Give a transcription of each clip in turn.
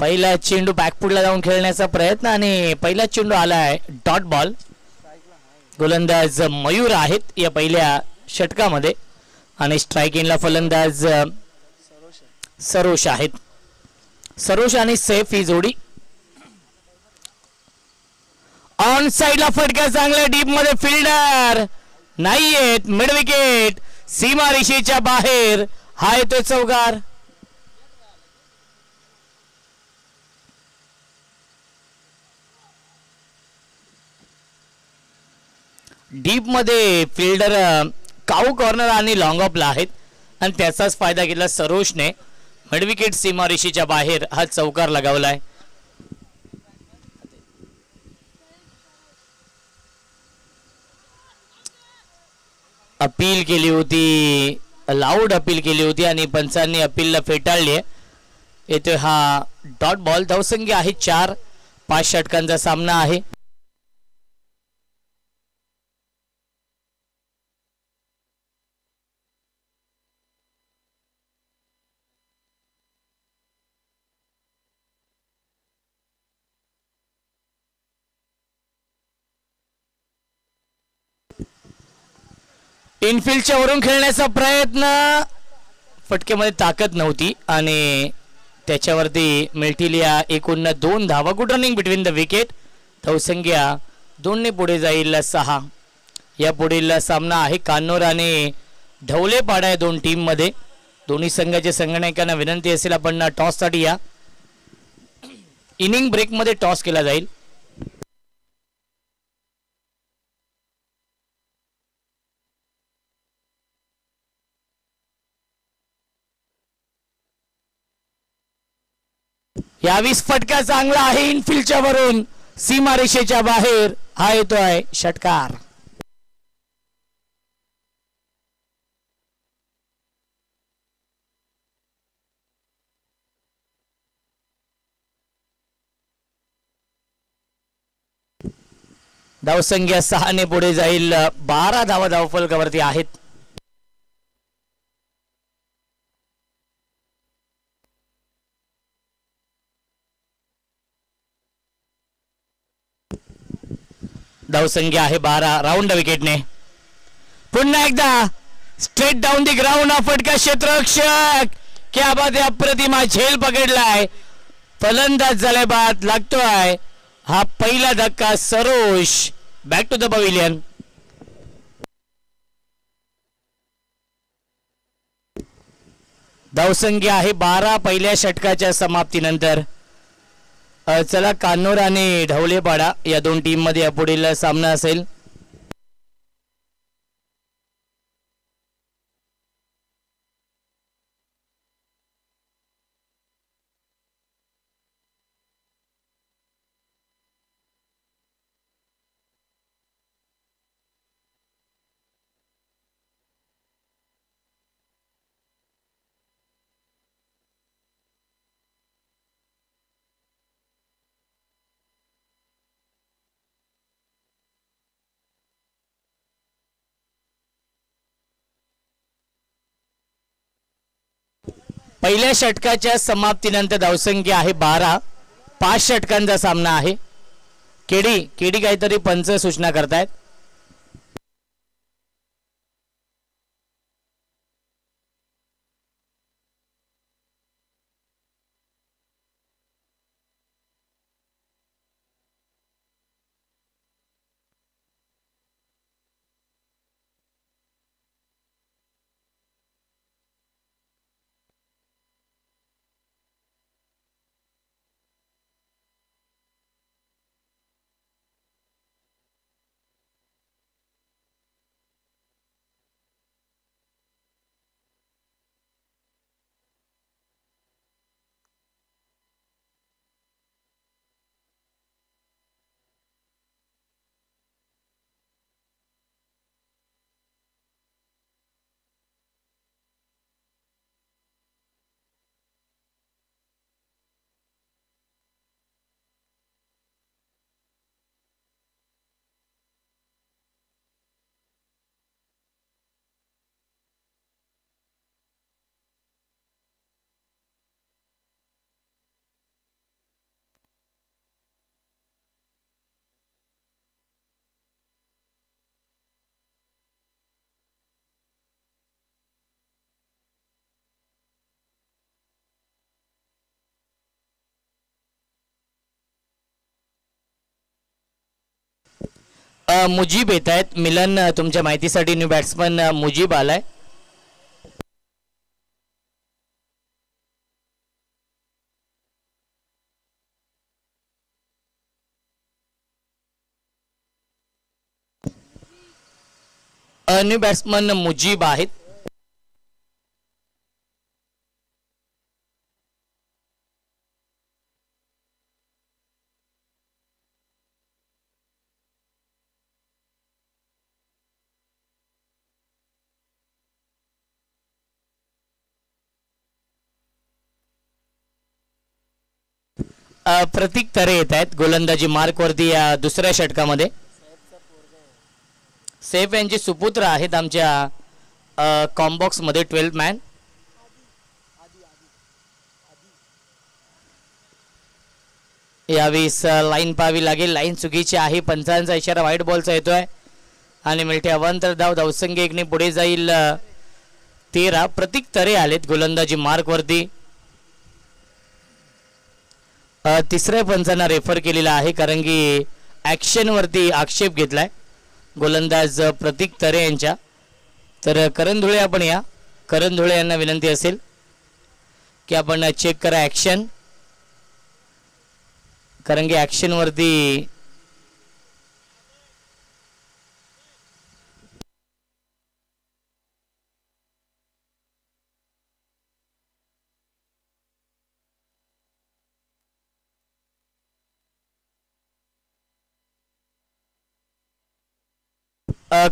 पहिला चेंडू बॅकफुटला जाऊन खेळण्याचा प्रयत्न आणि पहिला चेंडू आलाय डॉट बॉल. गोलंदाज मयूर आहेत या पहिल्या षटकामध्ये आणि स्ट्रायकिंगला फलंदाज सरोश आहेत. सरोश आणि सैफ ही जोडी. ऑन साइडला फटका चांगला डीप मध्ये फिल्डर नाहीयेत. मिड विकेट सीमा रेषेच्या बाहेर. हा येतो चौकार. डीप मध्ये फिल्डर काऊ कॉर्नर आणि लॉंग ऑफला आहेत आणि त्याचाच फायदा घेतला सरोशने. मिड विकेट सीमा रेषेच्या बाहेर हा चौकार लगावलाय. अपील केली होती, लाऊड अपील केली होती आणि पंचांनी अपीलला फेटाळली आहे. येतोय हा डॉट बॉल. धावसंख्या आहे 4. 5 षटकांचा सामना आहे. इनफिल्डच्या वरून खेळण्याचा प्रयत्न. फटकेमध्ये ताकद नव्हती आणि त्याच्यावरती मिल्टिलिया एकूण 2 धावा. Good running between the wicket. धावसंख्या 2 ने पुढे जाईल 6. या पुढील सामना आहे कान्नोर आणि ढवलेपाडा या 2 टीम मध्ये. दोन्ही संघाच्या संघटकांना विनंती असेल आपण टॉस साठी या. इनिंग ब्रेक मध्ये टॉस केला जाईल. यावीस फटका चांगला आहे इनफिल्डच्या वरून सीमारेषेच्या बाहेर. हा येतोय षटकार. धावसंख्या 6 ने पुढे जाईल. 12 धावा धावफलकावरती आहेत. धावसंख्या आहे 12. राऊंड विकेटने पुन्हा एकदा स्ट्रेट डाऊन दी ग्राउंड. हा फटका क्षेत्ररक्षक क्या बात आहे. अप्रतिमा झेल पकडलाय. फलंदाज झालाय बाद लागतोय. हा पहिला धक्का. Sarosh back to the pavilion. धावसंख्या आहे 12 पहिल्या षटकाच्या समाप्तीनंतर. चला कान्नोर आणि ढवलेपाडा या 2 टीम मध्ये यापुढील सामना असेल. पहिल्या षटकाच्या समाप्तीनंतर धावसंख्या आहे 12. 5 षटकांचा सामना आहे. केडी काहीतरी पंच सूचना करतायत. मुजीब येत आहेत. मिलन, तुमच्या माहितीसाठी न्यू बॅट्समन मुजीब आलाय. न्यू बॅट्समन मुजीब आहेत. प्रतीक तरे येत आहेत गोलंदाजी मार्क वरती या दुसऱ्या षटकामध्ये. सैफ यांचे सुपुत्र आहेत आमच्या कॉम्बॉक्स मध्ये 12 मॅन. यावेळेस लाईन पाहावी लागेल. लाईन चुकीची आहे. पंचांचा इशारा व्हाईट बॉलचा येतोय आणि मिळते अवांतर धाव. धावसंख्या एकने पुढे जाईल 13. प्रतीक तरे आलेत गोलंदाजी मार्क वरती. तिसऱ्या पंचांना रेफर केलेला आहे कारण की ॲक्शन वरती आक्षेप घेतलाय गोलंदाज प्रतीक तरे यांच्या. तर करण धुळे आपण या. करण धुळे यांना विनंती असेल की आपण चेक करा ॲक्शन, कारण की ॲक्शन वरती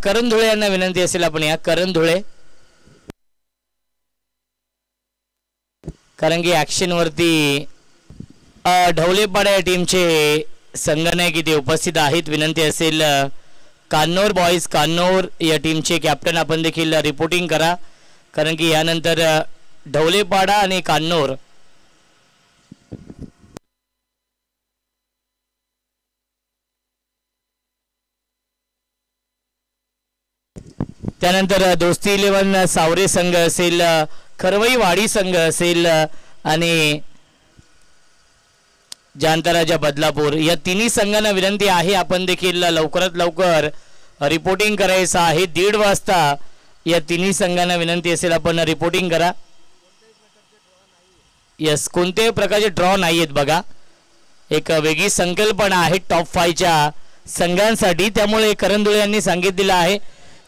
करण धुळे यांना विनंती असेल आपण या. करण धुळे, कारण की ॲक्शन वरती ढवलेपाडा या टीमचे संघनायक इथे उपस्थित आहेत. विनंती असेल कान्नौर बॉईज, कान्नौर या टीमचे कॅप्टन आपण देखील रिपोर्टिंग करा, कारण की यानंतर ढवलेपाडा आणि कान्नौर त्यानंतर दोस्ती 11 सावरे संघ असेल, खरवईवाडी संघ असेल आणि जानतराजा बदलापूर या तिन्ही संघांना विनंती आहे आपण देखील लवकरात लवकर रिपोर्टिंग करायचं आहे. 1:30 वाजता या तिन्ही संघांना विनंती असेल आपण रिपोर्टिंग करा. यस, कोणत्याही प्रकारचे ड्रॉ नाही आहेत बघा. एक वेगळी संकल्पना आहे टॉप 5च्या संघांसाठी. त्यामुळे करण धुळे यांनी सांगितलेलं आहे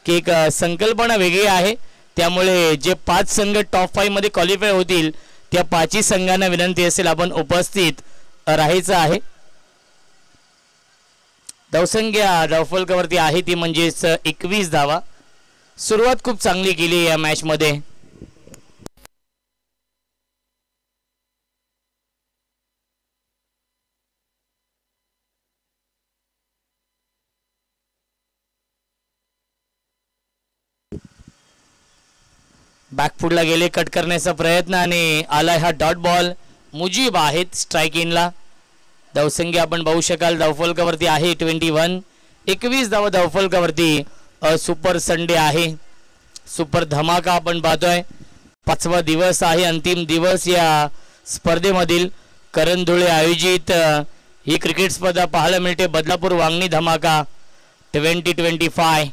की एक संकल्पना वेगळी आहे. त्यामुळे जे 5 संघ टॉप 5 मध्ये क्वालिफाय होतील त्या 5ही संघांना विनंती असेल आपण उपस्थित राहायचं आहे. धावसंख्या धावफलकावरती आहे ती म्हणजेच 21 धावा. सुरुवात खूप चांगली केली या मॅच मध्ये. बॅकफुटला गेले, कट करण्याचा प्रयत्न आणि आलाय हा डॉट बॉल. मुजीब आहेत स्ट्राईक इनला. धावसंख्या आपण पाहू शकाल धावफलकावरती आहे 21. 21 धावा धावफलकावरती. सुपर संडे आहे, सुपर धमाका आपण पाहतोय. 5वा दिवस आहे, अंतिम दिवस या स्पर्धेमधील. करण धुळे आयोजित ही क्रिकेट स्पर्धा पाहायला मिळते. बदलापूर वांगणी धमाका 2025.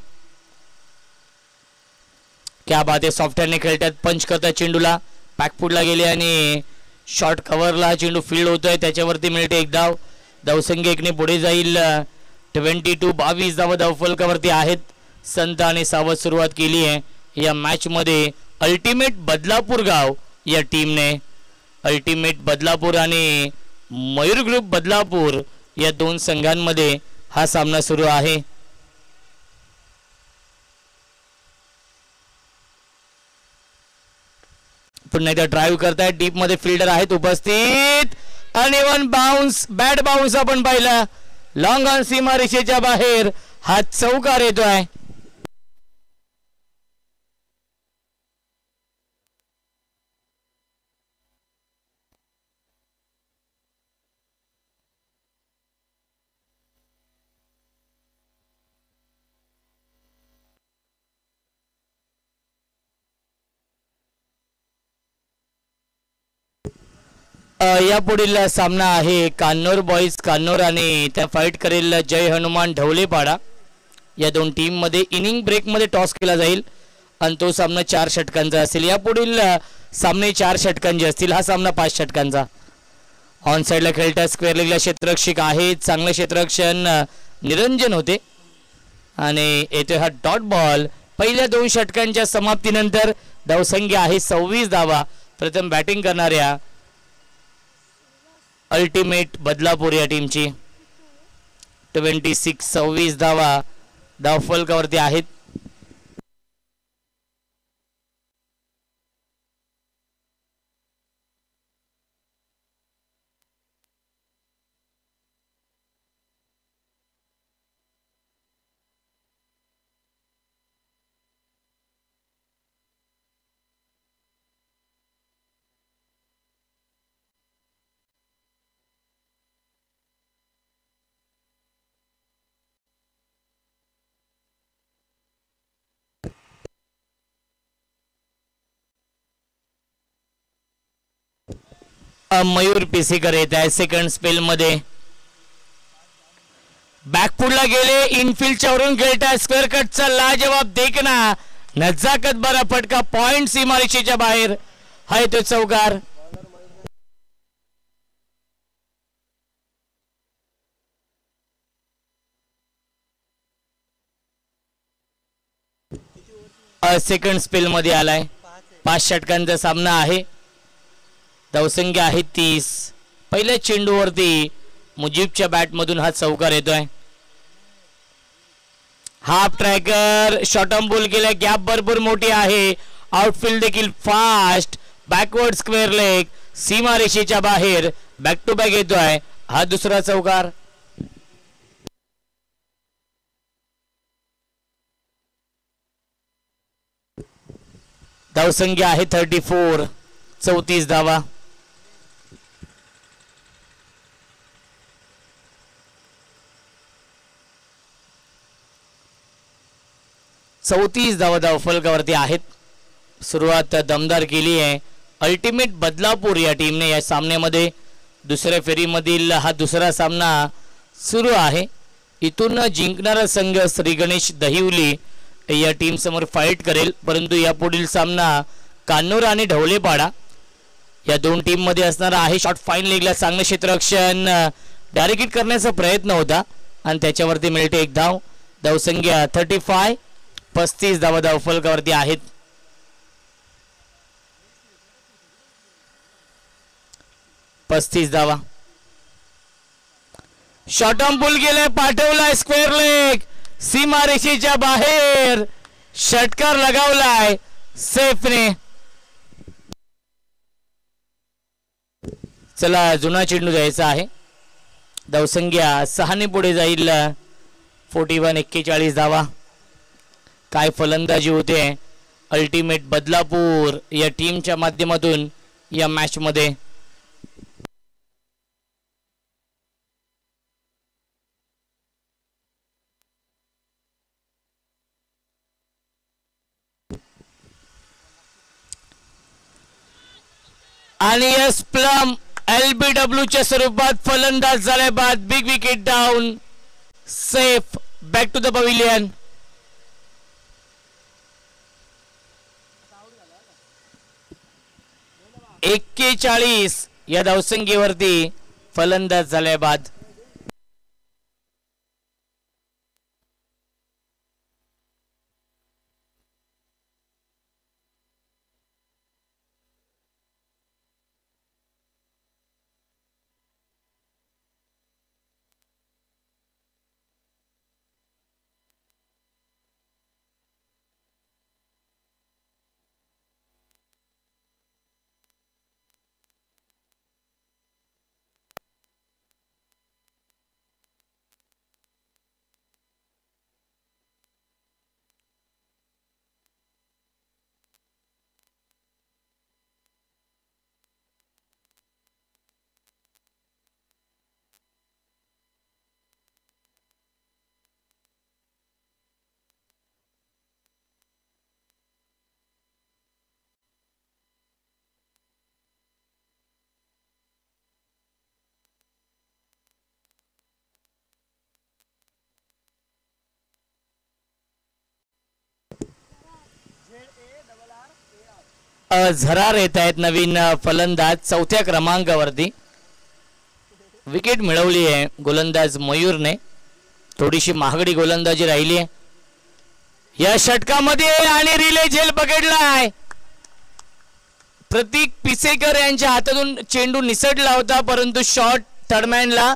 क्या बात आहे. सॉफ्टवेअरने खेळतात, पंच करतात चेंडूला. बॅकफुटला गेले आणि शॉर्ट कव्हरला चेंडू फील्ड होतोय, त्याच्यावरती मिळते एक धाव. धावसंख्या एकने पुढे जाईल 22. 22 धावा धावफलकावरती आहेत. संत आणि सावध सुरुवात केली आहे या मॅच मध्ये. अल्टिमेट बदलापूर गाव या टीमने, अल्टिमेट बदलापूर आणि मयूर ग्रुप बदलापूर या 2 संघांमध्ये हा सामना सुरू आहे. पुन्हा एकदा ड्राईव्ह करतायत. डीप मध्ये फिल्डर आहेत उपस्थित आणि वन बाउन्स, बॅट बाउन्स आपण पाहिला. लॉंग ऑन सीमा रेषेच्या बाहेर हा चौकार येतोय. या पुढील सामना आहे कान्नौर बॉईज, कान्नौर आणि त्या फाईट करेल जय हनुमान ढवलेपाडा. या दोन टीम मध्ये इनिंग ब्रेक मध्ये टॉस केला जाईल आणि तो सामना 4 षटकांचा असेल. यापुढील सामने 4 षटकांचे असतील. हा सामना 5 षटकांचा. ऑन साईडला खेळतात स्क्वेअर लेगला क्षेत्ररक्षक आहेत. चांगलं क्षेत्ररक्षण निरंजन होते आणि येथे हा डॉट बॉल. पहिल्या 2 षटकांच्या समाप्तीनंतर धावसंख्या आहे 26 धावा. प्रथम बॅटिंग करणाऱ्या अल्टिमेट बदलापूर या टीमची 26 धावा धावफलकावरती आहेत. मयूर पिसेकर येत आहे सेकंड स्पेल मध्ये. बॅकफुटला गेले. इनफिल्डच्या वरून खेळताय स्क्वेअर कटचा लाजवाब देखना. नजाकत बरा फटका. पॉइंट सीमारेषेच्या बाहेर. हाय तो चौकार. सेकंड स्पेल मध्ये आलाय. 5 षटकांचा सामना आहे. धावसंख्या आहे 30. पहिल्या चेंडूवरती मुजीबच्या बॅटमधून हा चौकार येतोय. Half tracker short on ball केला. गॅप भरपूर मोठी आहे. आउटफील्ड देखील फास्ट. बॅकवर्ड स्क्वेअर लेग सीमारेषेच्या बाहेर. बॅक टू बॅक येतोय. हा दुसरा चौकार. धावसंख्या आहे 34. 34 धावा. धावफलकावरती आहेत. सुरुवात दमदार केली आहे अल्टिमेट बदलापूर या टीमने. या सामन्यामध्ये दुसऱ्या फेरीमधील हा दुसरा सामना सुरू आहे. इथून जिंकणारा संघ श्री गणेश दहिवली या टीम समोर फाईट करेल. परंतु यापुढील सामना कान्नूर आणि ढवळेपाडा या दोन टीम मध्ये असणारा आहे. शॉट फाईन लेगला चांगलं क्षेत्ररक्षण डायरेक्ट हिट करण्याचा प्रयत्न होता आणि त्याच्यावरती मिळते एक धाव. धावसंख्या 35. 35 धावा धावफलकावरती आहेत. धावा. शॉर्ट ऑन पुल गेलाय. पाठवलाय स्क्वेअर लेग सीमारेषेच्या बाहेर. षटकार लगावलाय सेफने. चला जुना चेंडू द्यायचा आहे. धावसंख्या 6 ने पुढे जाईल. 41. 41 धावा. काय फलंदाजी होते अल्टिमेट बदलापूर या टीमच्या माध्यमातून या मॅच मध्ये. आणि एस प्लम LBW च्या स्वरूपात फलंदाज झाल्या बाद. Big wicket down. Safe. Back to the pavilion. एक्केचाळीस या धावसंख्येवरती फलंदाज झाल्या बाद. झरार येत आहेत नवीन फलंदाज चौथ्या क्रमांकावरती. विकेट मिळवली आहे गोलंदाज मयूरने. थोडीशी महागडी गोलंदाजी राहिली आहे या षटकामध्ये आणि रिले झेल पकडलाय. प्रतीक पिसेकर यांच्या हातातून चेंडू निसटला होता परंतु शॉट थर्डमॅनला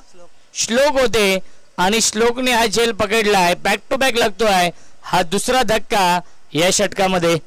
श्लोक होते आणि श्लोकने हा झेल पकडलाय. बॅक टू बॅक लागतोय हा दुसरा धक्का या षटकामध्ये.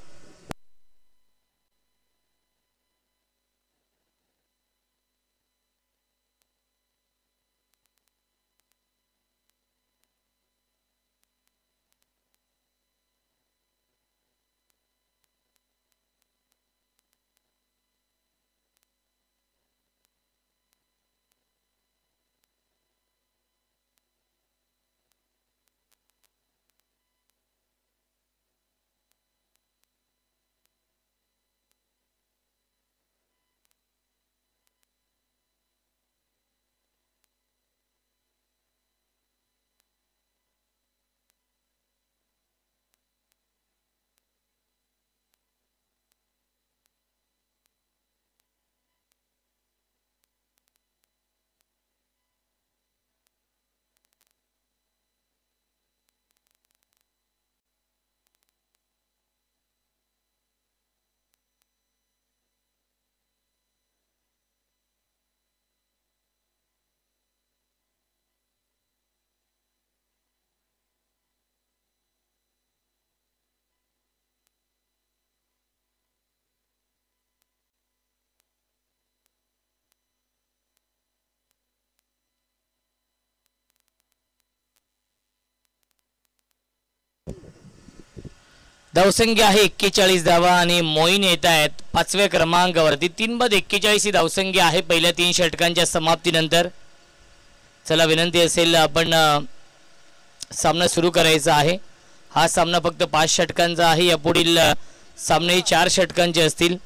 धावसंख्या आहे 41 धावा आणि मोईन येत आहेत 5व्या क्रमांकावरती. 3/41 ही धावसंख्या आहे पहिल्या 3 षटकांच्या समाप्तीनंतर. चला विनंती असेल आपण सामना सुरू करायचा आहे. हा सामना फक्त 5 षटकांचा आहे. यापुढील सामने 4 षटकांचे असतील.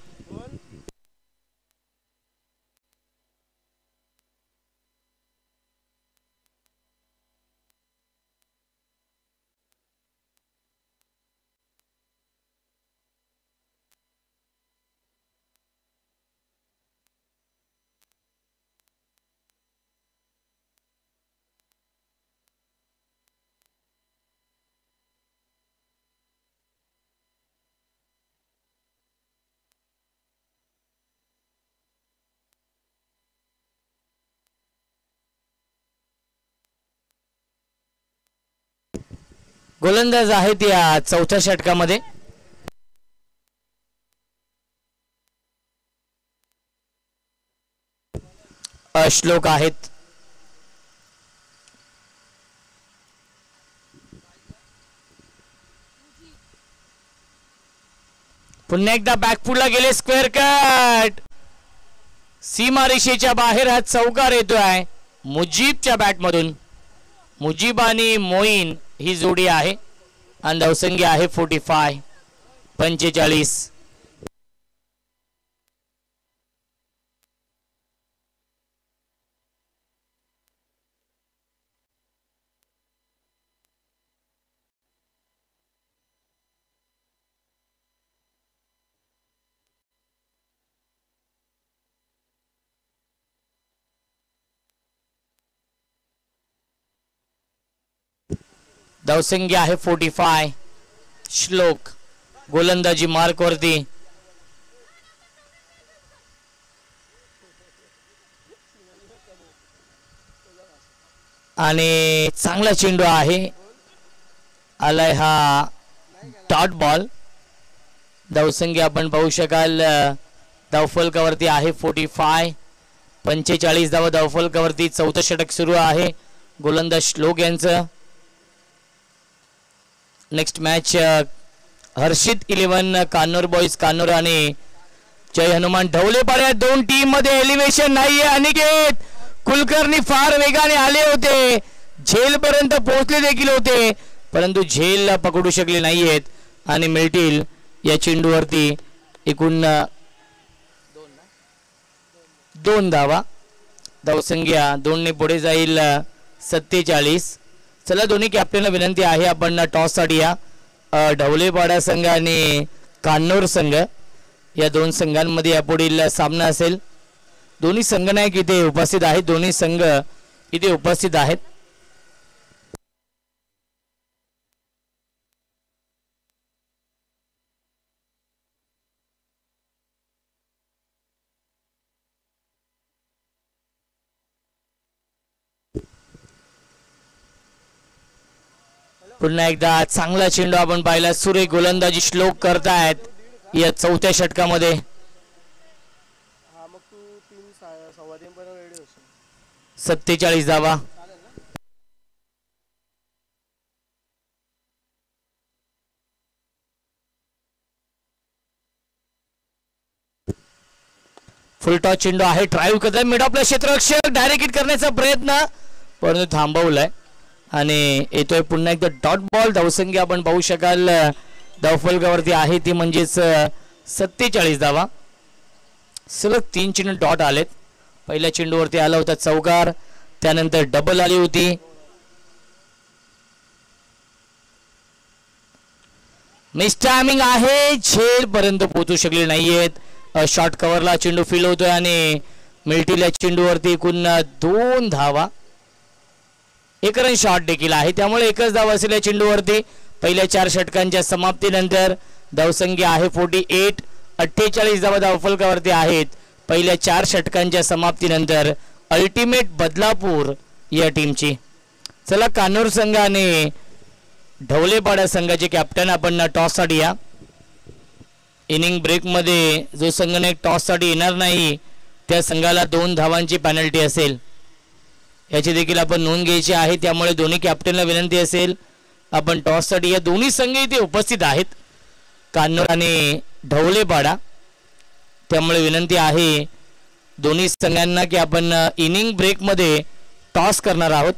गोलंदाज आहेत या 4थ्या षटकामध्ये. श्लोक आहेत. पुन्हा एकदा बॅकफुटला गेले. स्क्वेअर कट सीमारेषेच्या बाहेर हा चौकार येतोय मुजीबच्या बॅटमधून. मुजीब आणि मोईन ही जोडी आहे आणि धावसंख्या आहे 45. धावसंख्या आहे 45. श्लोक गोलंदाजी मार्क वरती. आणि चांगला चेंडू आहे आलाय हा डॉट बॉल. धावसंख्या आपण पाहू शकाल धावफलकावरती आहे 45. 45 धावा धावफलकावरती. 4थं षटक सुरू आहे गोलंदाज श्लोक यांचं. नेक्स्ट मॅच हर्षित 11 कान्नूर बॉयज कान्नूर आणि जय हनुमान ढवलेपाड्या. 2 टीम मध्ये एलिव्हेशन नाहीये. अनिकेत कुलकर्णी फार वेगाने आले होते. झेल पर्यंत पोहोचले देखील होते परंतु झेल पकडू शकले नाहीयेत आणि मिळतील या चेंडूवरती एकूण 2 धावा. धावसंख्या 2 ने पुढे जाईल 47. चला दोन्ही कॅप्टनला विनंती आहे आपण टॉस साठी या. ढवलेपाडा संघ आणि कान्नूर संघ या दोन संघांमध्ये यापुढील सामना असेल. दोन्ही संघनायक इथे उपस्थित आहेत. दोन्ही संघ इथे उपस्थित आहेत. पुन्हा एकदा चांगला चेंडू आपण पाहिला. सुरेख गोलंदाजी श्लोक करतायत या चौथ्या षटकामध्ये. 47 धावा. फुल टॉस चेंडू आहे. ड्राईव्ह करताय मिड ऑफला क्षेत्ररक्षक डायरेक्ट हिट करण्याचा प्रयत्न परंतु थांबवलाय आणि येतोय पुन्हा एकदा डॉट बॉल. धावसंख्या आपण पाहू शकाल धावफलकावरती आहे ती म्हणजेच 47 धावा. सलग 3 चेंडू डॉट आलेत. पहिल्या चेंडूवरती आला होता चौकार, त्यानंतर डबल आली होती. मिस टायमिंग आहे. झेल पर्यंत पोहोचू शकले नाहीयेत. शॉर्ट कव्हरला चेंडू फील होतोय आणि मिल्टील्या चेंडूवरती एकूण 2 धावा. एक रन शॉट देखील आहे त्यामुळे एकच धाव असेल या चेंडूवरती. पहिल्या 4 षटकांच्या समाप्तीनंतर धावसंख्या आहे 48. 48 धावा धावफलकावरती आहेत पहिल्या 4 षटकांच्या समाप्तीनंतर अल्टिमेट बदलापूर या टीमची. चला कान्नूर संघाने ढवलेपाडा संघाचे कॅप्टन आपण टॉससाठी या. इनिंग ब्रेकमध्ये जो संघनायक टॉससाठी येणार नाही त्या संघाला 2 धावांची पेनल्टी असेल याची देखील आपण नोंद घ्यायची आहे. त्यामुळे दोन्ही कॅप्टनला विनंती असेल आपण टॉससाठी या. दोन्ही संघ इथे उपस्थित आहेत कान्नूर आणि ढवलेपाडा. त्यामुळे विनंती आहे दोन्ही संघांना की आपण इनिंग ब्रेकमध्ये टॉस करणार आहोत.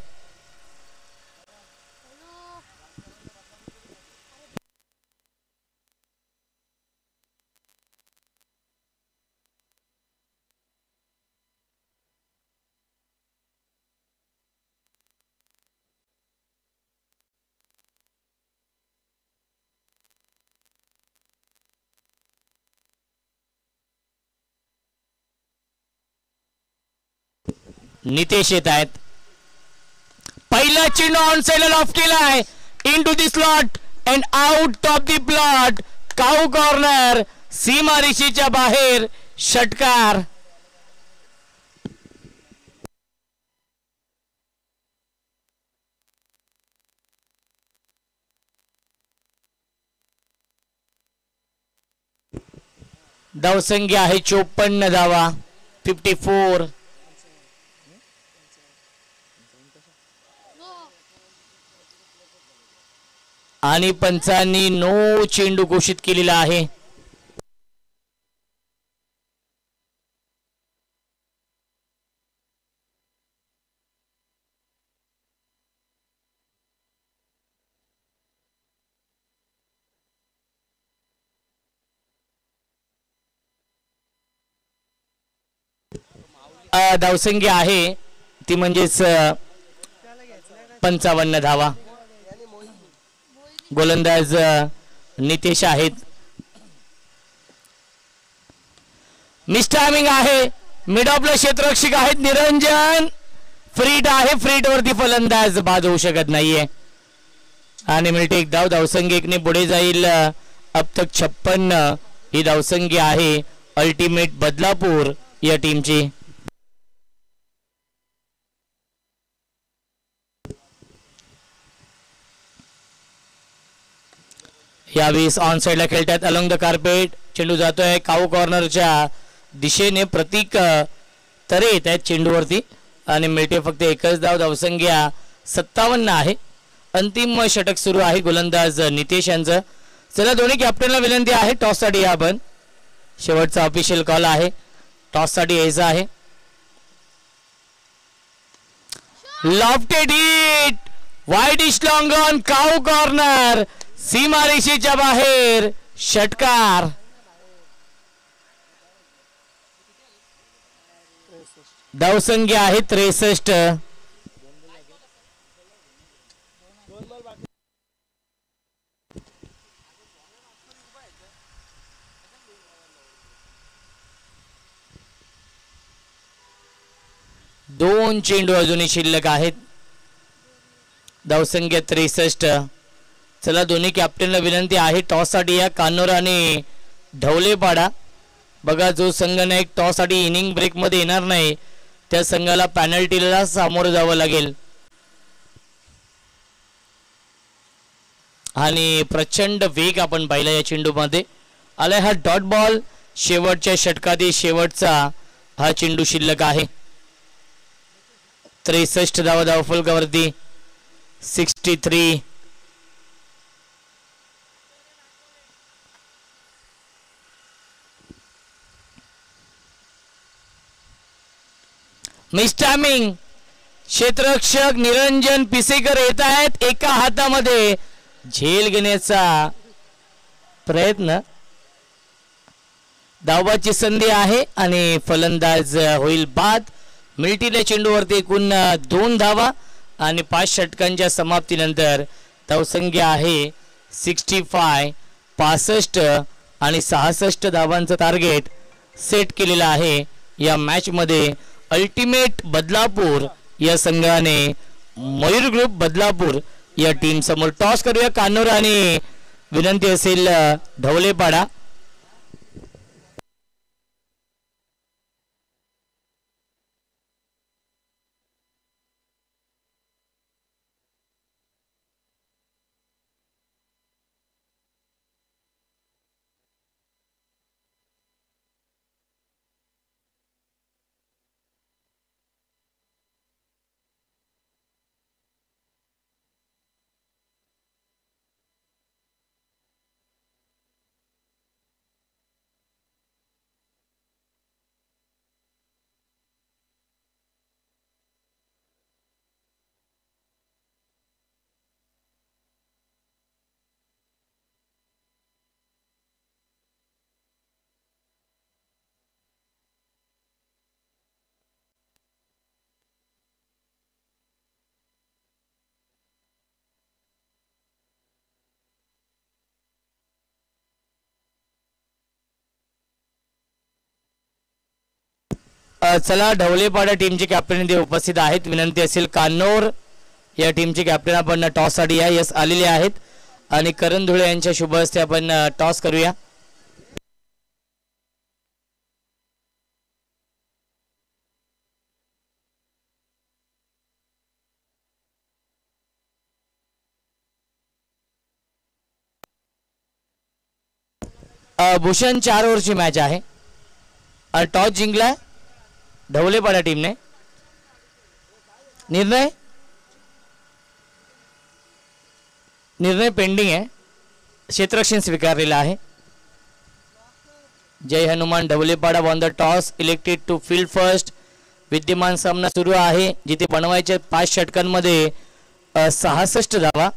नितेश येत आहेत. पहिला चेंडू ऑन साइडला लॉफ्ट केलाय. Into the slot and out of the plot. Cow corner सीमारेषेच्या बाहेर. षटकार. धावसंख्या आहे 54 धावा. 54. आणि पंचांनी नो चेंडू घोषित केलेला आहे. धावसंख्या आहे ती म्हणजेच 55 धावा. गोलंदाज नितेश आहेत. मिस टायमिंग आहे. मिड ऑफला क्षेत्ररक्षक आहेत निरंजन. फ्रीट आहे. फ्रीट वरती फलंदाज बाद होऊ शकत नाहीये आणि मिळते एक धाव. धावसंख्या 1ने पुढे जाईल. अब तक 56 ही धावसंख्या आहे अल्टिमेट बदलापूर या टीमची. यावेळेस ऑन साइडला खेळतात अलॉंग द कार्पेट. चेंडू जातोय काऊ कॉर्नरच्या दिशेने. प्रतीक तरे येत आहेत चेंडूवरती आणि मिळते फक्त एकच धाव. धावसंख्या 57 आहे. अंतिम षटक सुरू आहे गोलंदाज नितेश यांचं. चला दोन्ही कॅप्टनला विनंती आहे टॉससाठी या. आपण शेवटचा ऑफिशियल कॉल आहे. टॉससाठी यायचं आहे. Lofted hit. वाईड इश लॉंग ऑन. काऊ कॉर्नर सीमारेषेच्या बाहेर. षटकार. धावसंख्या आहे 63. दोन चेंडू अजूनही शिल्लक आहेत. धावसंख्या 63. चला दोन्ही कॅप्टनला विनंती आहे टॉससाठी या कान्होर आणि ढवलेपाडा. बघा जो संघ नाही टॉससाठी इनिंग ब्रेकमध्ये येणार नाही त्या संघाला पॅनल्टीला सामोरं जावं लागेल. आणि प्रचंड वेग आपण पाहिला या चेंडूमध्ये आलाय. हा डॉट बॉल शेवटच्या षटकातील शेवटचा हा चेंडू शिल्लक आहे. 63 धावा धावफलकावरती 63. मिस्टामिंग क्षेत्ररक्षक निरंजन पिसेकर येत आहेत. एका हातामध्ये झेल घेण्याचा प्रयत्न. धावाची संधी आहे आणि फलंदाज होईल बाद. मिल्टीच्या चेंडूवरती एकूण 2 धावा आणि 5 षटकांच्या समाप्तीनंतर धावसंख्या आहे 65. 65 आणि 66 धावांचं टार्गेट सेट केलेलं आहे या मॅच मध्ये. अल्टिमेट बदलापूर या संघाने मयूर ग्रुप बदलापूर या टीम समोर. टॉस करूया कान्होर आणि विनंती असेल ढवलेपाडा. चला ढवलेपाडा टीमचे कॅप्टन इथे उपस्थित आहेत. विनंती असेल कान्होर या टीमचे कॅप्टन आपण टॉस साठी या यस आलेले आहेत आणि करण धुळे यांच्या शुभ हस्ते आपण टॉस करूया. भूषण 4 ओव्हरची मॅच आहे. टॉस जिंकलाय ढवलेपाडा टीमने. निर्णय पेंडिंग आहे. क्षेत्ररक्षण स्वीकारलेला आहे. Jay Hanuman Dhavlepada on the toss elected to field first. विद्यमान सामना सुरू आहे जिथे बनवायच्या 5 षटकांमध्ये 66 धावा.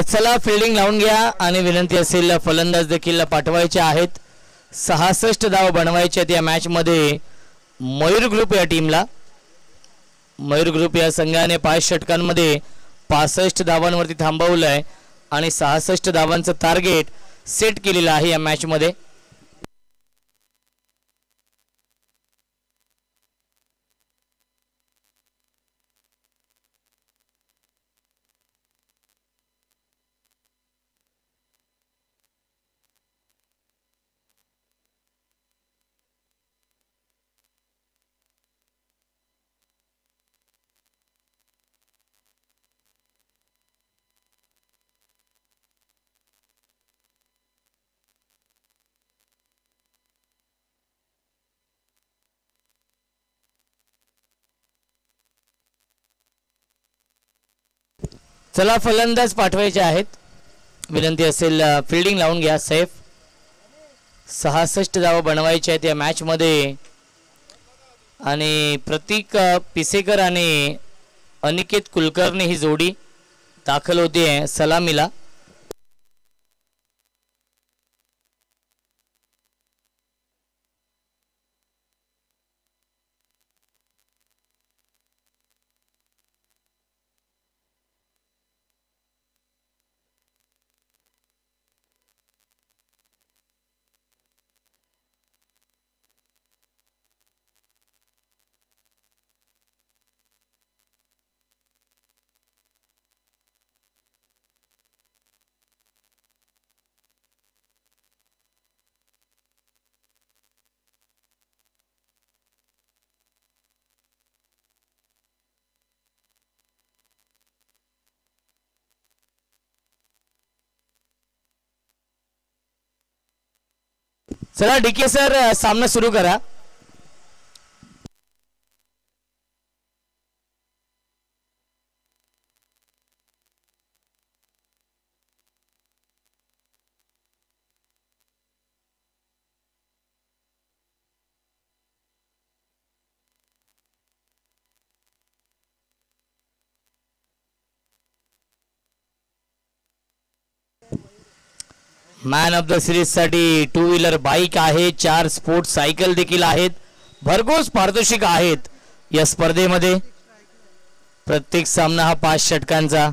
चला फिल्डिंग लावून घ्या आणि विनंती असेल फलंदाज देखील पाठवायचे आहेत. 66 धाव बनवायचे आहेत या मॅच मध्ये मयूर ग्रुप या टीमला. मयूर ग्रुप या संघाने 5 षटकांमध्ये 65 धावांवरती थांबवलंय आणि 66 धावांचं टार्गेट सेट केलेलं आहे या मॅच मध्ये. चला फलंदाज पाठवायचे आहेत. विनंती असेल फिल्डिंग लावून घ्या. सैफ 66 धावा बनवायच्या आहेत या मॅच मध्ये आणि प्रतीक पिसेकर आणि अनिकेत कुलकर्णी ही जोडी दाखल होती आहे सलामीला. चला डीके सर सामना सुरू करा. मॅन ऑफ द सिरीज साठी 2 व्हीलर बाईक आहे. 4 स्पोर्ट्स सायकल देखील आहेत. भरघोस पारितोषिक आहेत या स्पर्धेमध्ये. प्रत्येक सामना हा 5 षटकांचा.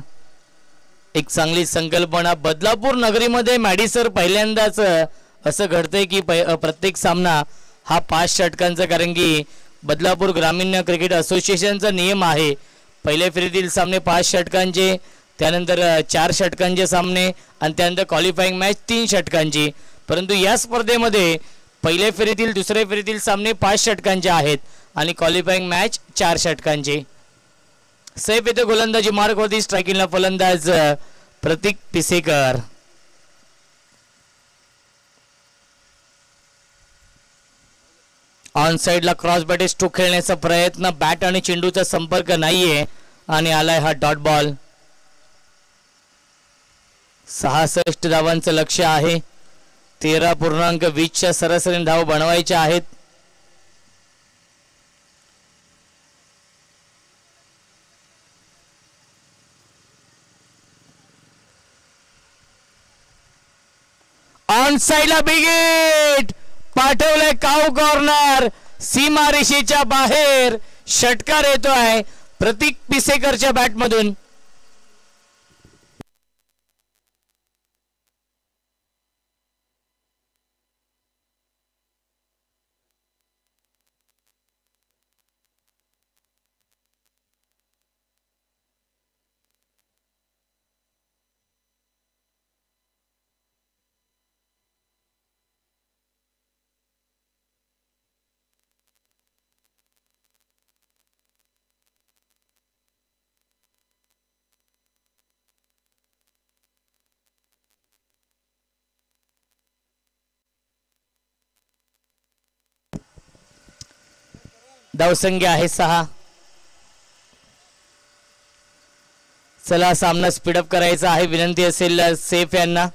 एक चांगली संकल्पना. बदलापूर नगरीमध्ये मॅडी सर पहिल्यांदाच असं घडतंय की प्रत्येक सामना हा 5 षटकांचा. कारण की बदलापूर ग्रामीण क्रिकेट असोसिएशनचा नियम आहे पहिल्या फेरीतील सामने 5 षटकांचे, त्यानंतर 4 षटकांचे सामने आणि त्यानंतर क्वालिफाईंग मॅच 3 षटकांची. परंतु या स्पर्धेमध्ये पहिल्या फेरीतील दुसऱ्या फेरीतील सामने 5 षटकांचे आहेत आणि क्वालिफाईंग मॅच 4 षटकांचे. सैफ येथे गोलंदाजी मार्कवरती. स्ट्रायकिंगला फलंदाज प्रतीक पिसेकर. ऑन साइडला क्रॉस बॅट स्ट्रोक खेळण्याचा प्रयत्न. बॅट आणि चेंडूचा संपर्क नाहीये आणि आलाय हा डॉट बॉल. 66 धावांचं लक्ष्य आहे. 13.20च्या सरासरी धाव बनवायच्या आहेत. ऑन साइडला बिग हिट पाठवलंय. काऊ कॉर्नर सीमा रेषेच्या बाहेर. षटकार येतोय प्रतीक पिसेकरच्या बॅटमधून. धावसंख्या आहे 6. चला सामना स्पीडअप करायचा आहे. विनंती असेल सैफ यांना.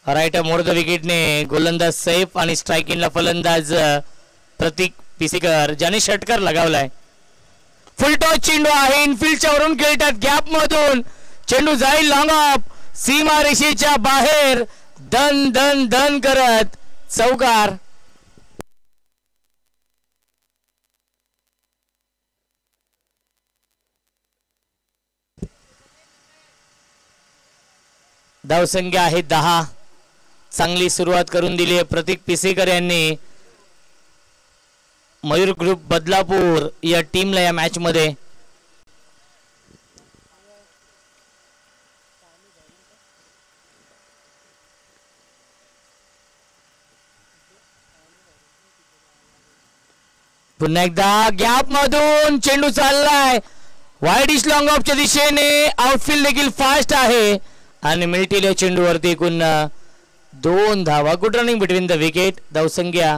राईट मोड द विकेटने गोलंदाज सैफ आणि स्ट्रायकिंगला फलंदाज प्रतीक पिसेकर ज्याने षटकार लगावलाय. फुल टॉस चेंडू आहे. इनफिल्डच्या वरून खेळतात. गॅप मधून चेंडू जाईल लॉंग ऑफ. सीमा रेषेच्या बाहेर. धन धन धन करत चौकार. धावसंख्या आहे 10. चांगली सुरुवात करून दिली आहे प्रतीक पिसेकर यांनी. मयूर ग्रुप बदलापूर या टीमला या मॅच मध्ये. पुन्हा एकदा गॅप मधून चेंडू चाललाय वाईडिश लॉंग ऑफच्या दिशेने. आउटफील्ड देखील फास्ट आहे आणि मिळतील या चेंडूवरती एकूण 2 धावा. Good running between the wicket. धावसंख्या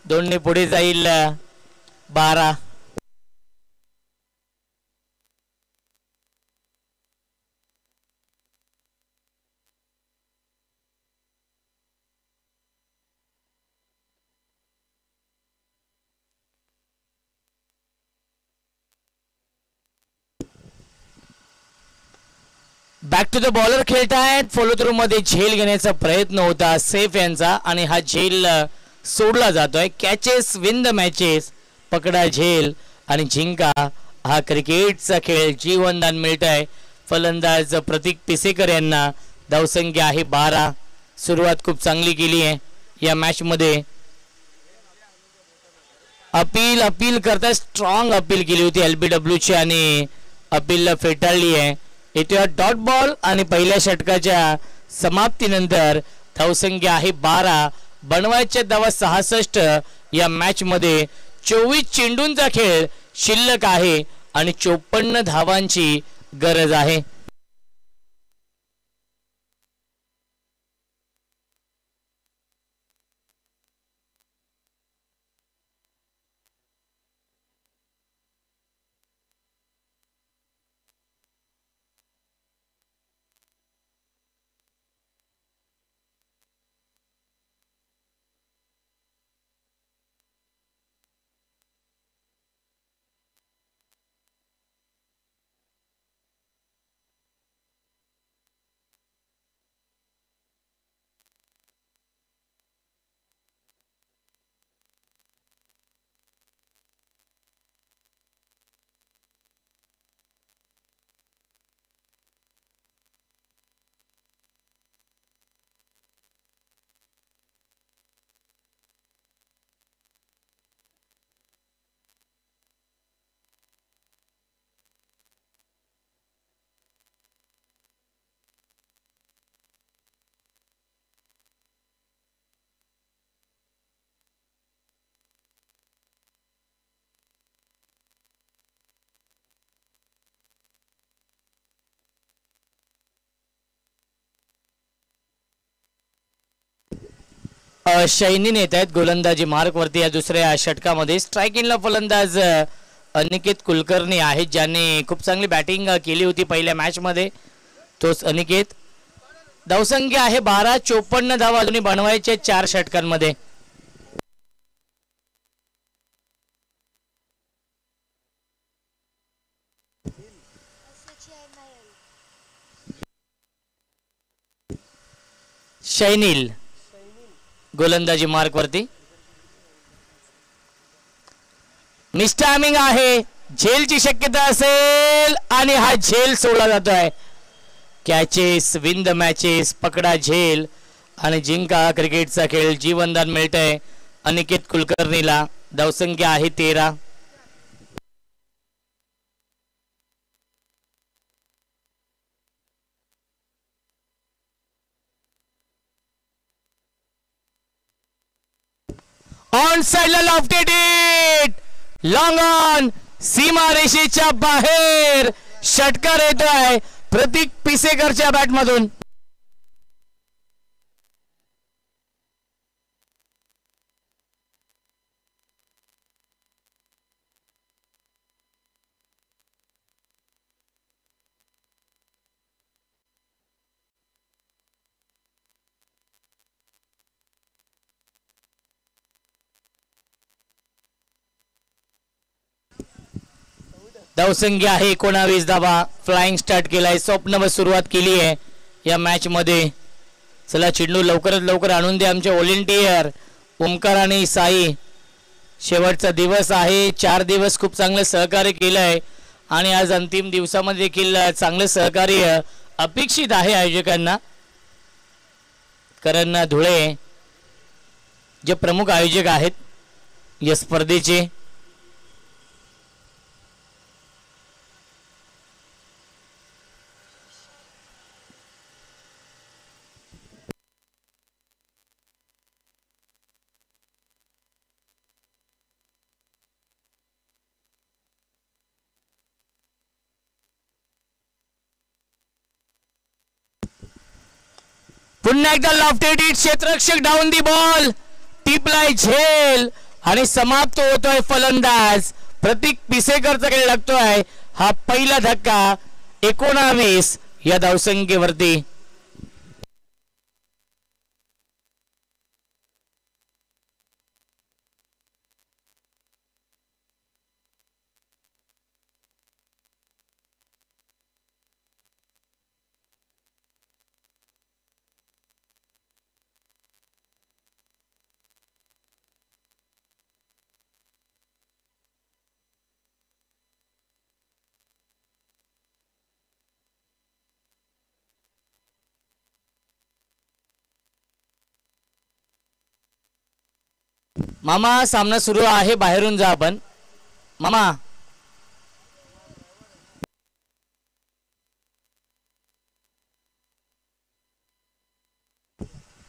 2 ने पुढे जाईल 12. बॅक टू द बॉलर खेळतायत. फॉलो थ्रू मध्ये झेल घेण्याचा प्रयत्न होता सेफ यांचा आणि हा झेल सोडला जातोय. कॅचेस विन द मॅचेस, पकडा झेल आणि जिंका हा क्रिकेटचा खेळ. जीवनदान मिळत आहे फलंदाज प्रतीक पिसेकर यांना. धावसंख्या आहे 12. सुरुवात खूप चांगली केली आहे या मॅच मध्ये. अपील करता स्ट्रॉंग अपील केली होती LBW ची आणि अपीलला फेटाळली आहे. येतो डॉट बॉल आणि पहिल्या षटकाच्या समाप्तीनंतर धावसंख्या आहे 12. बनवायच्या धावा 66 या मॅच मध्ये. 24 चेंडूंचा खेळ शिल्लक आहे आणि 54 धावांची गरज आहे. शैनीन येत आहेत गोलंदाजी मार्क वरती या दुसऱ्या षटकामध्ये. स्ट्रायकिंगला फलंदाज अनिकेत कुलकर्णी आहेत ज्यांनी खूप चांगली बॅटिंग केली होती पहिल्या मॅच मध्ये. तोच अनिकेत. धावसंख्या आहे 12. 54 धावा अजूनही बनवायचे 4 षटकांमध्ये. शैनील गोलंदाजी मार्क वरती. मिस्टायमिंग आहे. झेलची शक्यता असेल आणि हा झेल सोडला जातोय. कॅचेस विन द मॅचेस, पकडा झेल आणि जिंका क्रिकेटचा खेळ. जीवनदान मिळतंय अनिकेत कुलकर्णीला. धावसंख्या आहे 13. ऑन साइडला लॉफ्टेड इट, लॉंग ऑन, सीमा रेषेच्या बाहेर षटकार येतोय प्रतीक पिसेकरच्या बॅटमधून. धावसंख्या आहे 19 धावा. फ्लाइंग स्टार्ट केलाय. स्वप्नवत सुरुवात केली आहे या मॅच मध्ये. चला चेंडू लवकरात लवकर आणून दे आमचे व्हॉलेंटियर ओमकार आणि साई. शेवटचा दिवस आहे. 4 दिवस खूप चांगलं सहकार्य केलंय आणि आज अंतिम दिवसामध्ये देखील चांगलं सहकार्य अपेक्षित आहे आयोजकांना. करण धुळे जे प्रमुख आयोजक आहेत या स्पर्धेचे. पुन्हा एकदा लॉफ्टेड इट, क्षेत्ररक्षक डाऊन दी बॉल, टिपलाय झेल आणि समाप्त होतोय फलंदाज प्रतीक पिसेकरचा खेळ लागतोय. हा पहिला धक्का 19 या धावसंख्येवरती. मामा सामना सुरू आहे, बाहेरून जा आपण. मामा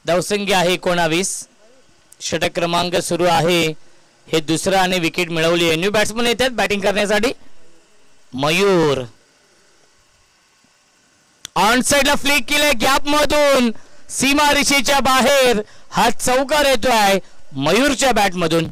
धावसंख्या आहे 19. षटक क्रमांक सुरू आहे. हे दुसरं आणि विकेट मिळवली आहे. न्यू बॅट्समन येतात बॅटिंग करण्यासाठी. मयूर ऑन साइडला फ्लिक केले गॅप मधून, सीमा रेषेच्या बाहेर हा चौकार येतोय मयूरच्या बॅट मधून.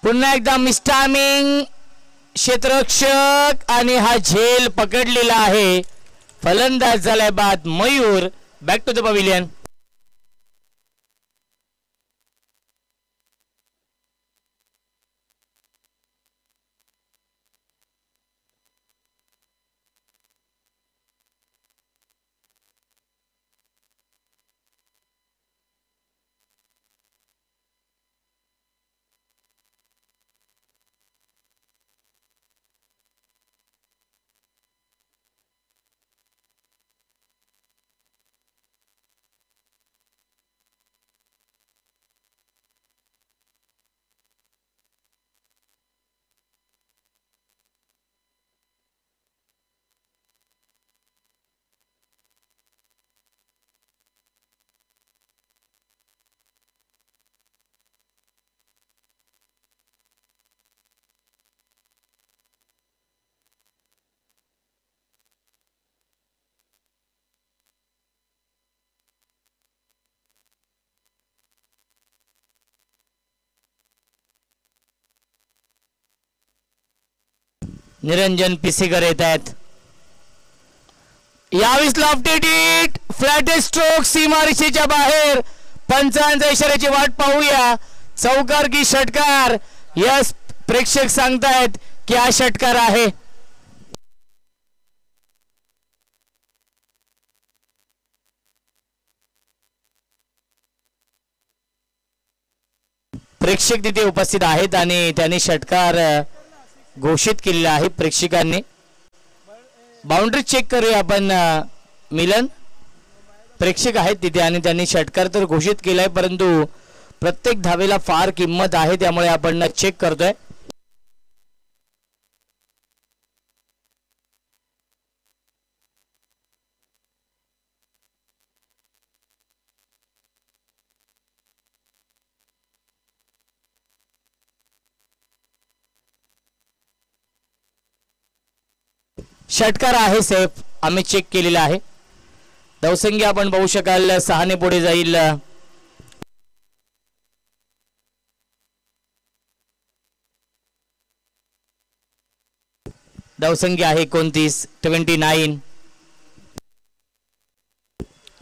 पुन्हा एकदा मिस्टामिंग क्षेत्ररक्षक आणि हा झेल पकडलेला आहे. फलंदाज झालाय बाद. Mayur back to the pavilion. Niranjan Pisekar येत आहेत. यावेळेस लॉफ्टेड हिट, फ्लॅट स्ट्रोक, सीमारेषेच्या बाहेर. पंचांच्या इशाऱ्याची वाट पाहूया. चौकार की षटकार. यस, प्रेक्षक सांगतायत की हा षटकार आहे. प्रेक्षक तिथे उपस्थित आहेत आणि त्यांनी षटकार घोषित केलेला आहे. प्रेक्षकांनी बाउंड्री चेक करूया आपण. मिलन प्रेक्षक आहेत तिथे आणि त्यांनी षटकार तर घोषित केलाय, परंतु प्रत्येक धावेला फार किंमत आहे, त्यामुळे आपण चेक करतोय. षटकार आहे सेफ, आम्ही चेक केलेला आहे. धावसंख्या आपण बघू शकाल 6 ने पुढे जाईल. धावसंख्या आहे 29.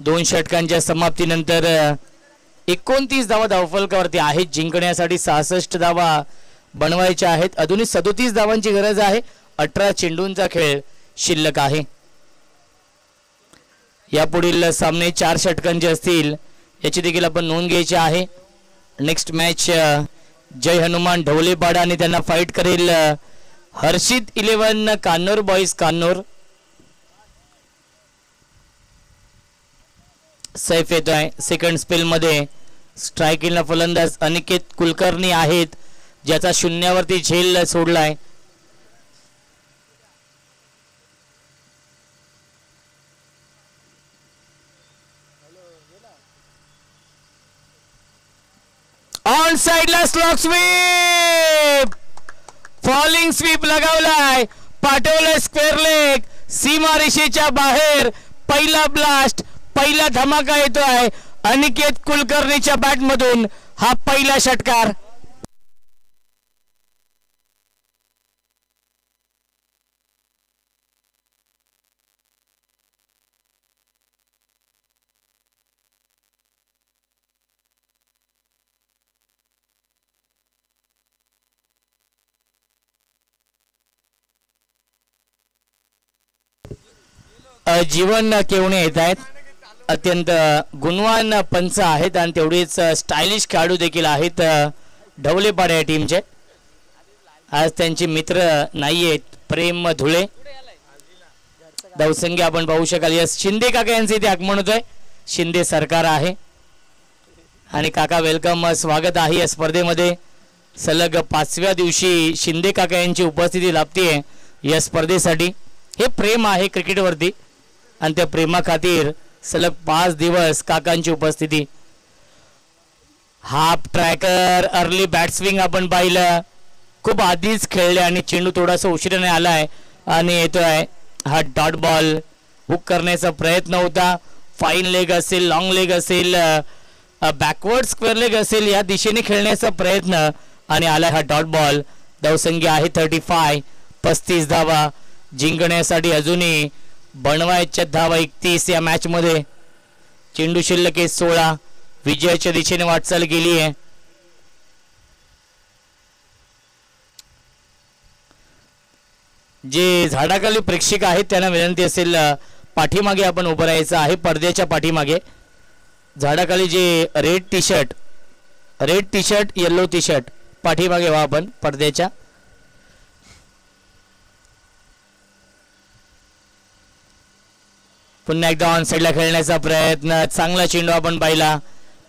2 षटकांच्या समाप्तीनंतर 29 धावा धावफलकावरती आहेत. जिंकण्यासाठी 66 धावा बनवायच्या आहेत. अजूनही 37 धावांची गरज आहे. 18 चेंडूंचा खेळ शिल्लक आहे. यापुढील सामने 4 षटकांचे असतील, याची देखील आपण नोंद घ्यायची आहे. नेक्स्ट मॅच जय हनुमान ढवलेपाडा आणि त्यांना फाईट करेल हर्षित 11 कान्नूर बॉईज कान्नूर. सैफ येतोय सेकंड स्पेल मध्ये. स्ट्रायकिंगला फलंदाज अनिकेत कुलकर्णी आहेत, ज्याचा शून्यावरती झेल सोडलाय. ऑन साइडला स्लॉक स्वीप, फॉलिंग स्वीप लगावलाय, पाठवलाय स्क्वेअर लेग, सीमारेषेच्या बाहेर. पहिला ब्लास्ट, पहिला धमाका येतोय अनिकेत कुलकर्णीच्या बॅट मधून. हा पहिला षटकार. जीवन केवणे येत आहेत. अत्यंत गुणवान पंच आहेत आणि तेवढेच स्टायलिश खेळाडू देखील आहेत ढवलेपाडे या टीमचे. आज त्यांचे मित्र नाही आहेत प्रेम धुळे धावसंख्या आपण पाहू शकाल. यस शिंदे काका यांचे इथे आगमन होतोय. शिंदे सरकार आहे आणि काका वेलकम स्वागत आहे या स्पर्धेमध्ये. सलग 5व्या दिवशी शिंदे काका यांची उपस्थिती लाभते या स्पर्धेसाठी. हे प्रेम आहे क्रिकेटवरती आणि त्या प्रेमाखातीर सलग 5 दिवस काकांची उपस्थिती. हाफ ट्रॅकर अर्ली बॅट्सविंग आपण पाहिलं. खूप आधीच खेळले आणि चेंडू थोडासा उशिराने आलाय आणि येतोय हा डॉट बॉल. हुक करण्याचा प्रयत्न होता. फाईन लेग असेल, लॉंग लेग असेल, बॅकवर्ड स्क्वेअर लेग असेल, या दिशेने खेळण्याचा प्रयत्न आणि आलाय हा डॉट बॉल. धावसंख्या आहे 35. 35 धावा जिंकण्यासाठी अजूनही बनवायच्या धावा 31 या मॅच मध्ये. चेंडू शिल्लक आहे 16. विजयाच्या दिशेने वाटचाल केली आहे. जे झाडाखाली प्रेक्षक आहेत त्यांना विनंती असेल पाठीमागे आपण उभं राहायचं आहे. पडद्याच्या पाठीमागे झाडाखाली जे red T shirt yellow T shirt पाठीमागे व्हा आपण पडद्याच्या. पुन्हा एकदा ऑन साईडला खेळण्याचा प्रयत्न. चांगला चेंडू आपण पाहिला.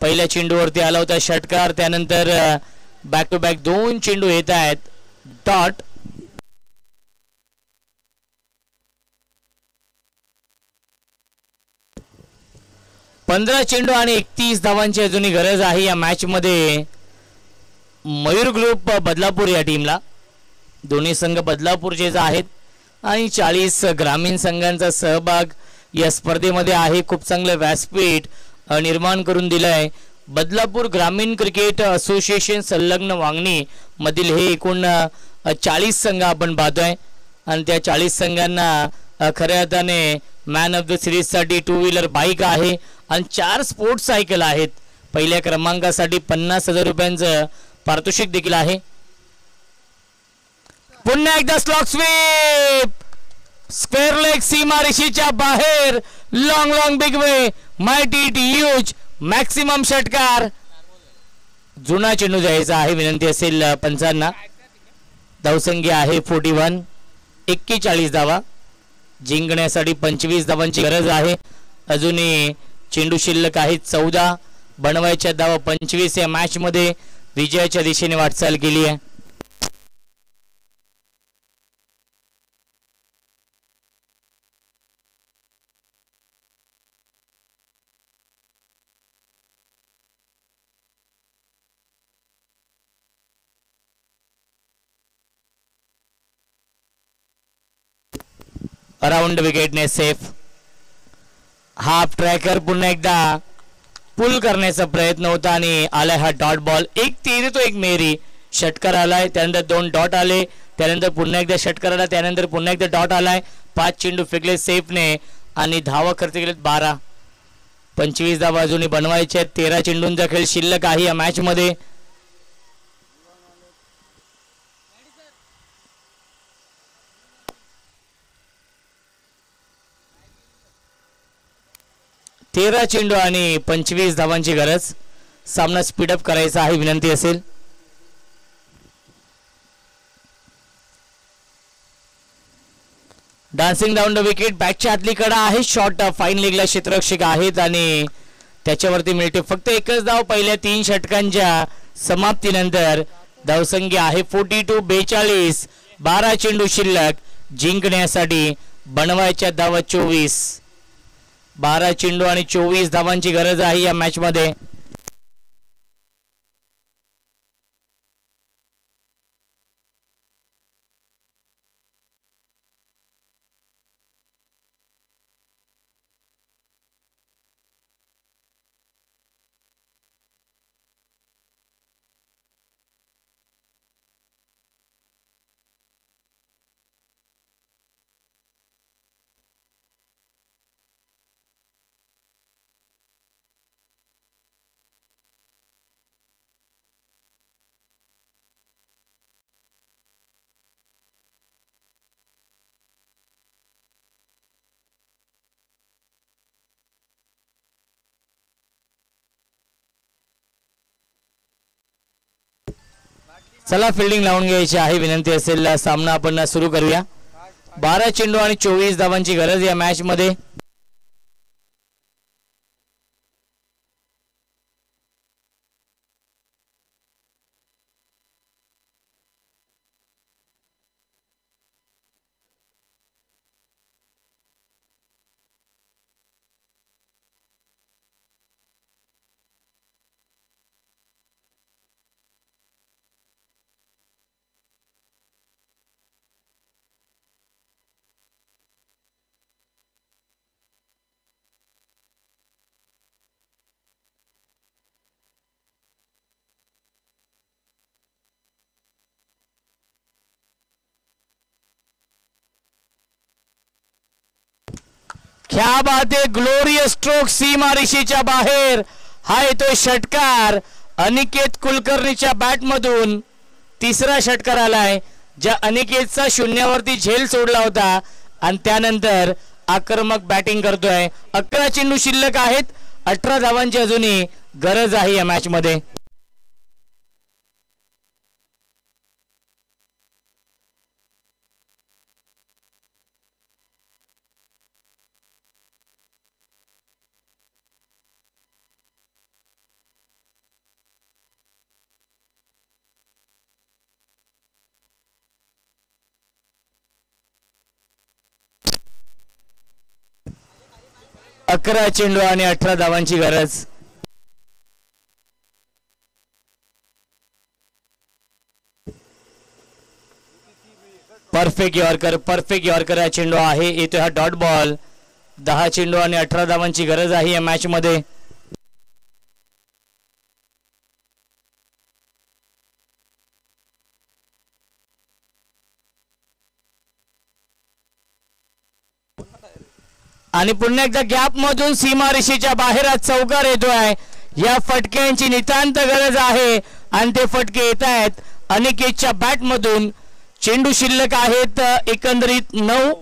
पहिल्या चेंडूवरती आला होता षटकार. त्यानंतर बॅक टू बॅक 2 चेंडू येत आहेत डॉट. पंधरा चेंडू आणि 31 धावांची अजूनही गरज आहे या मॅच मध्ये. मयूर ग्रुप बदलापूर या टीमला. दोन्ही संघ बदलापूरचेच आहेत आणि 40 ग्रामीण संघांचा सहभाग या स्पर्धेमध्ये आहे. खूप चांगलं व्यासपीठ निर्माण करून दिलंय. बदलापूर ग्रामीण क्रिकेट असोसिएशन संलग्न वांगणी मधील हे एकूण 40 संघ आपण पाहतोय आणि त्या 40 संघांना खऱ्या अर्थाने मॅन ऑफ द सिरीज साठी 2 व्हीलर बाईक आहे आणि 4 स्पोर्ट्स सायकल आहेत. पहिल्या क्रमांकासाठी 50,000 रुपयांचं पारितोषिक देखील आहे. पुन्हा एकदा स्लॉग स्वीप. स्क्वेअर लेग सीमारेषेच्या बाहेर. Long big way mighty it huge maximum षटकार. जुना चेंडू द्यायचा आहे. विनंती असेल पंचांना. धावसंख्या आहे 41. 41 धावा जिंकण्यासाठी 25 धावांची गरज आहे. अजूनही चेंडू शिल्लक आहे 14. बनवायच्या धावा 25 या मॅच मध्ये. विजयाच्या दिशेने वाटचाल केली आहे. अराउंड विकेटने सेफ. हाफ ट्रॅकर पुन्हा एकदा पुल करण्याचा प्रयत्न होता आणि आलाय हा डॉट बॉल. एक तेरी तो एक मेरी. षटकार आलाय. त्यानंतर 2 डॉट आले. त्यानंतर पुन्हा एकदा षटकार आला. त्यानंतर पुन्हा एकदा डॉट आलाय. 5 चेंडू फेकले सेफने आणि धावा खर्च केलेत 12. 25 धावा अजूनही बनवायचे. 13 चेंडूंचा खेळ शिल्लक आहे या मॅच मध्ये. तेरा चेंडू आणि 25 धावांची गरज. सामना स्पीडअप करायचा आहे. विनंती असेल. Dancing down the wicket. बॅटच्या आतली कडा आहे. शॉर्ट फाईन लेगला क्षेत्ररक्षक आहेत आणि त्याच्यावरती मिळते फक्त एकच धाव पहिल्या 3 षटकांच्या समाप्तीनंतर. धावसंख्या आहे 42. 42. 12 चेंडू शिल्लक जिंकण्यासाठी. बनवायच्या धावा 24. 12 चेंडू आणि 24 धावांची गरज आहे या मॅच मध्ये. चला फिल्डिंग लावून घ्यायची आहे विनंती असेल सामना आपण सुरू करूया. 12 चेंडू आणि 24 धावांची गरज या मॅच मध्ये. क्या बात आहे, ग्लोरियस स्ट्रोक सीमा रेषेच्या बाहेर. हा येतोय षटकार अनिकेत कुलकर्णीच्या बॅट मधून. तिसरा षटकार आलाय ज्या अनिकेतचा शून्यावरती झेल सोडला होता आणि त्यानंतर आक्रमक बॅटिंग करतोय. 11 चेंडू शिल्लक आहेत. 18 धावांची अजूनही गरज आहे या मॅच मध्ये. अकरा चेंडू आणि 18 धावांची गरज. परफेक्ट यॉर्कर हा चेंडू आहे. येतो हा डॉट बॉल. 10 चेंडू आणि 18 धावांची गरज आहे या मॅच मध्ये. आणि पुन्हा एकदा गॅप मधून सीमा रेषेच्या बाहेर चौकार येतोय. या फटक्यांची नितांत गरज आहे आणि ते फटके येत आहेत अनिकेतच्या बॅट मधून. चेंडू शिल्लक आहेत एकंदरीत 9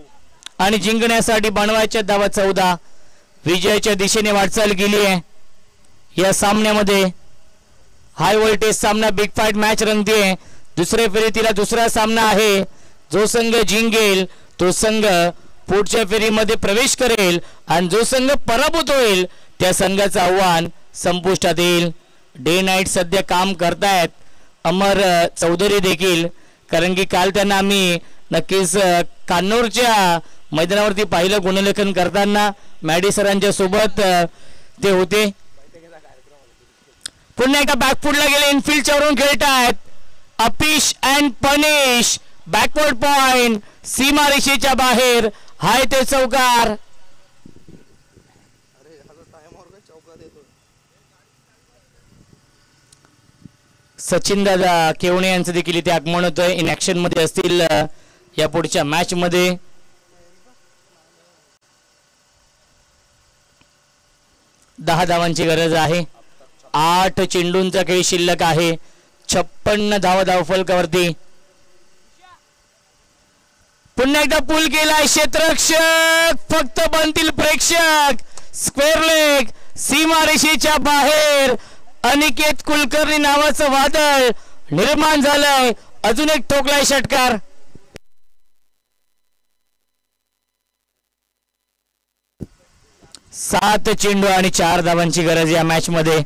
आणि जिंकण्यासाठी बनवायच्या धावा 14. विजयाच्या दिशेने वाटचाल केली आहे या सामन्यामध्ये. हाय व्होल्टेज सामना, बिग फाईट मॅच रंगते. दुसऱ्या फेरीतीला दुसरा सामना आहे. जो संघ जिंकेल तो संघ पुढच्या फेरीमध्ये प्रवेश करेल आणि जो संघ पराभूत होईल त्या संघाचं आव्हान संपुष्टात येईल. डे नाईट सध्या काम करतायत अमर चौधरी देखील, कारण की काल त्यांना आम्ही नक्कीच कान्नूरच्या मैदानावरती पाहिलं गुणलेखन करताना. मॅडी सरांच्या सोबत ते होते. पुन्हा एकदा बॅकफुटला गेले. इनफिल्डच्या वरून खेळतायत uppish and punish. Backward point सीमा रेषेच्या बाहेर. हाय ते चौकार. सचिन दादा केवणे यांचं देखील इथे आगमन होतंय. इन ऍक्शन मध्ये असतील या पुढच्या मॅच मध्ये. दहा धावांची गरज आहे. 8 चेंडूंचा खेळ शिल्लक आहे. 56 धावफलकावरती. पुन्हा एकदा पूल केलाय क्षेत्ररक्षक. फक्त बनतील प्रेक्षक. स्क्वेअर लेग सीमा रेषेच्या बाहेर. अनिकेत कुलकर्णी नावाचं वादळ निर्माण झालंय. अजून एक ठोकलाय षटकार. सात चेंडू आणि 4 धावांची गरज या मॅच मध्ये.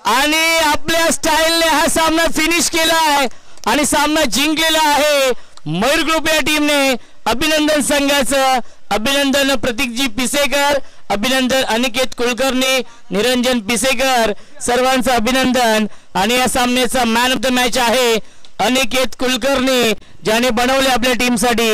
आणि आपल्या स्टाईलने हा सामना फिनिश केला आहे आणि सामना जिंकलेला आहे मयूर ग्रुप या टीमने. अभिनंदन संघाचं. अभिनंदन प्रतीकजी पिसेकर. अभिनंदन अनिकेत कुलकर्णी, निरंजन पिसेकर, सर्वांचं अभिनंदन. आणि या सामन्याचा मॅन ऑफ द मॅच आहे अनिकेत कुलकर्णी, ज्याने बनवले आपल्या टीमसाठी.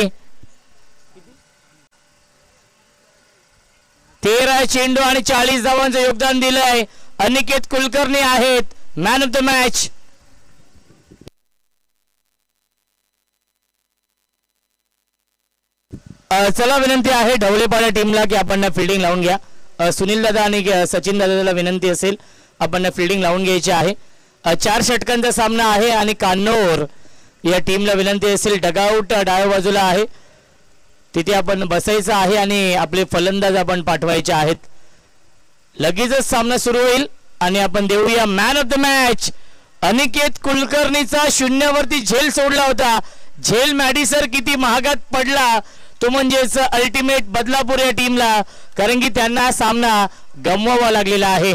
13 चेंडू आणि 40 धावांचं योगदान दिलंय. अनिकेत कुलकर्णी आहेत मॅन ऑफ द मॅच. चला विनंती आहे ढवळेपाडा टीमला की आपण फिल्डिंग लावून घ्या. सुनील दादा आणि सचिन दादाला विनंती असेल आपण फिल्डिंग लावून घ्यायची आहे. 4 षटकांचा सामना आहे आणि कान्नौर या टीमला विनंती असेल डगआउट डाव्या बाजूला आहे तिथे आपण बसायचं आहे आणि आपले फलंदाज आपण पाठवायचे आहेत. लगेचच सामना सुरू होईल आणि आपण देऊया man of the match. Aniket कुलकर्णीचा 0वरती झेल सोडला होता. झेल मॅडिसर किती महागात पडला तो म्हणजेच अल्टिमेट बदलापूर या टीमला, कारण की त्यांना सामना गमवावा लागलेला आहे.